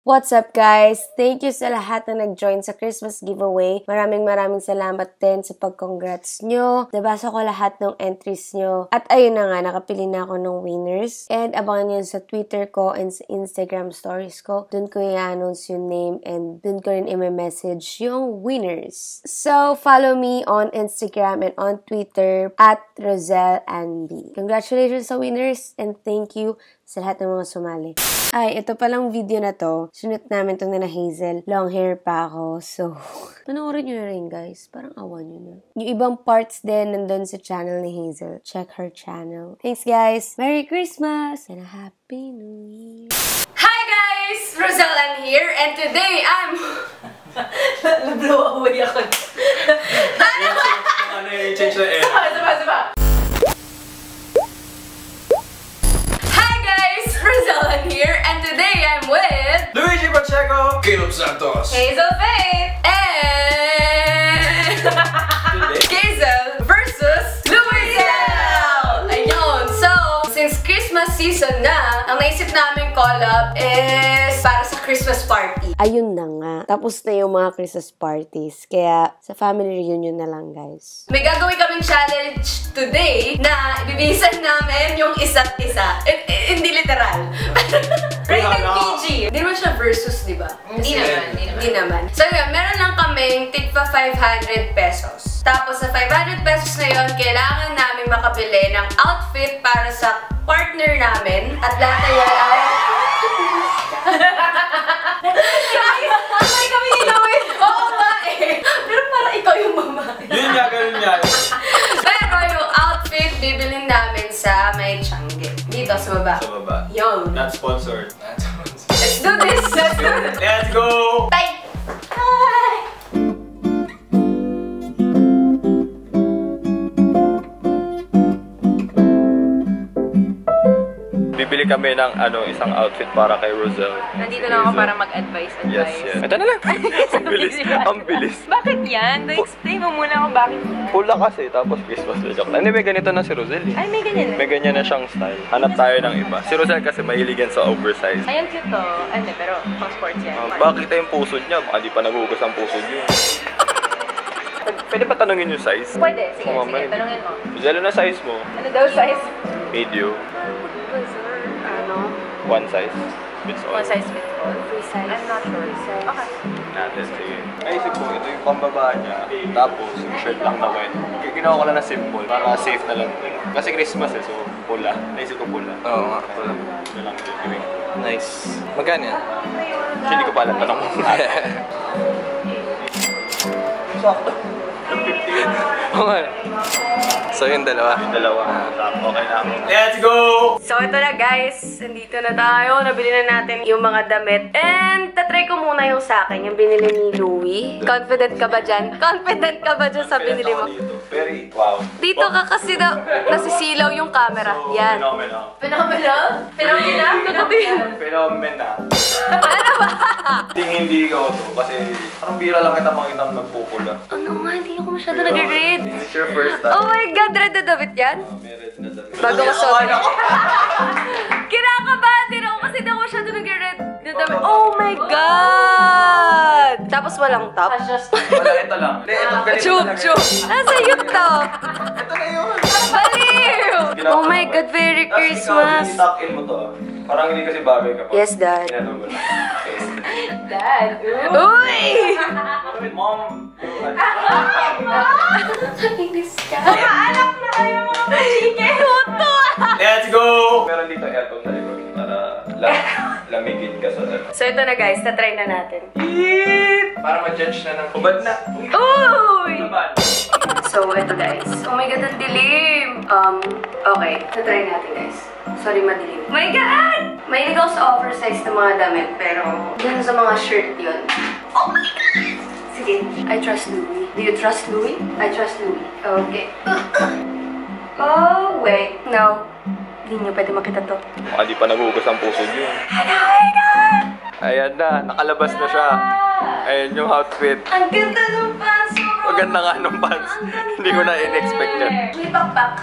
What's up guys? Thank you sa lahat na nag-join sa Christmas giveaway. Maraming salamat din sa pag-congrats nyo. Nabasa ko lahat ng entries nyo. At ayun na nga, nakapili na ako ng winners. And abangan nyo sa Twitter ko and sa Instagram stories ko. Dun ko i-announce yung name and dun ko rin i-message yung winners. So, follow me on Instagram and on Twitter at RozelleAnnB. Congratulations sa winners and thank you sa lahat ng mga sumali. Ay, ito palang video na to. Sunod namin itong na Hazel. Long hair pa ako. So, panoorin nyo na rin guys. Parang awan nyo na. Yung ibang parts din nandun sa channel ni Hazel. Check her channel. Thanks guys! Merry Christmas! And a Happy New Year! Hi guys! RozelleAnn here. And today I'm... Na-blow away ako. Ano yung change na air? Saba. RozelleAnn here, and today I'm with Luigi Pacheco, Caleb Santos, Hazel Faith, and Hazel versus Luizelle! Ayun, so, since Christmas season na, ang naisip namin collab is para sa Christmas party. Ayun na nga. Tapos na yung mga Christmas parties. Kaya, sa family reunion na lang, guys. May gagawin kaming challenge today na ibibisan namin yung isa't isa. Hindi literal. Rated PG. Hindi naman siya versus, di ba? Hindi naman. So yun, meron lang kaming tigpa 500 pesos. Tapos sa 500 pesos na yun, kailangan namin makabili ng outfit para sa partner namin. At lahat na yun ay... Ay, kami ilawin! Oo nga eh! Pero parang ikaw yung mama. Yun nga, ganun nga. Pero yung outfit, bibilin namin sa may Changi. Dito, sa baba. Sa baba. Yun. Not sponsored. Let's do this! Let's go! Bye! Hi! Bibili kami ng isang outfit para kay Roselle. Nandito lang ako para mag-advise. Yes. Ito na lang. Ang bilis. Ang bilis. Bakit yan? Explain mo muna kung bakit. Pula kasi, tapos Christmas na joke. Hindi, may ganito na si Roselle. Ay, may ganyan na. May ganyan na siyang style. Hanap tayo ng iba. Si Roselle kasi mahilig yan sa oversize. Ayun, cute to. Ano, pero pang sports yan. Bakit yung pusod niya? Baka di pa nagugas ang pusod niyo. Pwede ba tanungin yung size? Pwede. Sige, tanungin mo. Roselle, na size mo? Ano daw size? Medium. Ano? One size. Fits all. One size fits all. Free size. I'm not sure. Okay. Natin, sige. Naisip ko, ito yung pambaba niya. Tapos, yung shirt lang na white. Ginawa ko lang na simple para safe na lang. Kasi Christmas so pula. Naisip ko pula. Oo nga, pula. Ito lang yung Nice. Magkano yan? Hindi ko pa alam tanong mo. Sakto. 50. Oo nga. So yung dalawa. Yung dalawa. Okay na. Let's go! So ito na guys, nandito na tayo. Nabili na natin yung mga damit. And tatry ko muna yung sa akin, yung binili ni Louie. Confident ka ba dyan? Confident ka ba dyan sa binili mo? Very wow. Dito ka kasi nasisilaw yung camera. Yan. Phenomenal. Phenomena. Ano ba? Hindi ikaw to. Kasi parang bira lang kita makita nagpupula. Ano nga, hindi ako masyado nag-read. It's your first time. Oh my God, red na damit yan? May red na damit. Bago ko suot. Kinakabahan din ako kasi hindi ako masyado nag-red na damit. Oh my God! Tapos walang top. Wala, ito lang. Chup. Nasa yun to? Ito na yun. Baliw! Oh my God, Merry Christmas! Tapos ikaw, in mo to. Parang hindi kasi bagay ka pa. Yes, Dad. Inano mo na. Dad. Uy! Mom! Inis ka. Anak na kayo mga pachike. Tuto! Let's go! Meron dito aircon sa likod para lamigin ka sa So ito na guys, na-try na natin. para ma-judge na ng hubad na. Uy! Naman. So ito guys. Oh my God, ang dilim! Okay. Na-try natin guys. Sorry, madilim. Oh my God! Mahilig ako sa oversize na mga damit, pero dun sa mga shirt yun. Oh my God! Sige, I trust Louie. Do you trust Louie? I trust Louie. Okay. Oh, wait. No. Hindi niyo pwede makita to. Baka di pa nagugas ang puso niyo. Oh my God! Ayan na, nakalabas na siya. Ayan yung outfit. Ang ganda ng pants mo! Maganda nga nung pants. Hindi ko na in-expect yan. May backpack.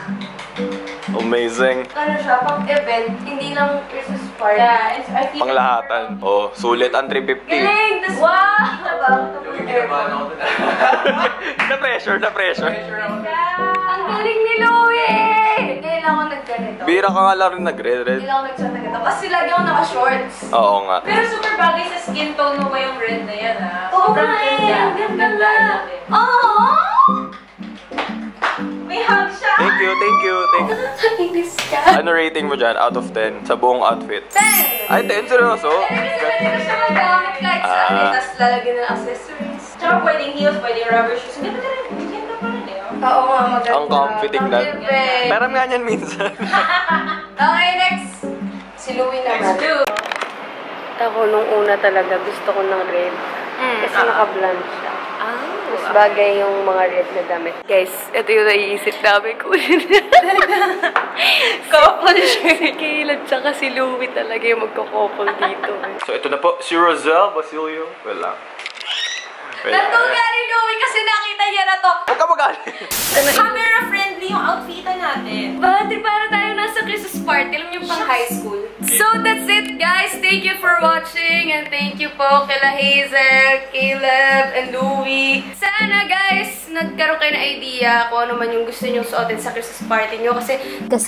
Amazing. Ano siya, pang event, hindi lang Christmas party. Yeah, it's, I think Panglahatan. Oh, sulit ang 350. Galing! Tas, wow! Na-pressure. ang galing ni Louie! Hindi lang ako nagganito. Bira ka nga lang rin nag-red. Hindi lang ako nagsuot na ganito. Kasi lagi ako naka-shorts. Oo nga. Pero super bagay sa skin tone mo yung red na yan, ah. Oo Sobrang nga eh! ganda. Ang ganda Ganda nga! natin. Oo! May hug siya! Thank you. Nakakainis ka. Ano rating mo dyan out of 10 sa buong outfit? 10! Ay, 10 seryoso? Kasi pwede ko siya magamit kahit saan eh. Tapos lalagyan ng accessories. Tsaka pwedeng heels, pwedeng rubber shoes. Ganda pa rin. Ganda pa rin, eh. Oo nga, maganda. Ang comfy tingnan. Comfy. Meron nga niyan minsan. Okay, next! Si Louie naman. Ako nung una talaga gusto ko ng red. Kasi naka-blonde siya. Mas bagay yung mga red na damit. Guys, ito yung naiisip namin kunin. Couple siya. Kailan tsaka si Louie talaga yung magko-couple dito. So, ito na po, si Roselle Basilio. Wala. Natuga ni Louie kasi nakita niya na to. Huwag ka magalit. Camera-friendly yung outfitan natin. Bakit para tayo nasa Christmas party? Alam niyo pang high school. So that's it guys. Thank you for watching and thank you po kila Hazel, Caleb, and Louie. Sana guys, nagkaroon kayo ng idea kung ano man yung gusto niyo suotin sa Christmas party niyo kasi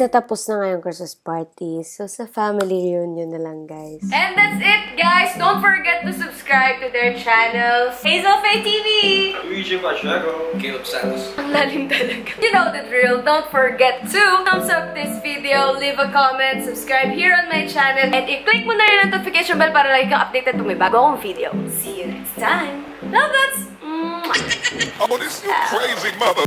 tapos na nga yung Christmas party. So sa family reunion na lang guys. And that's it guys. Don't forget to subscribe to their channels. Hazel Faye TV! Luigi Pacheco. Caleb Santos. Ang lalim talaga. You know the drill. Don't forget to thumbs up this video, leave a comment, subscribe here on my channel, and i-click mo na rin ang notification bell para lagi kang updated kung may bago akong video. See you next time. Love it! Oh, this you crazy mother.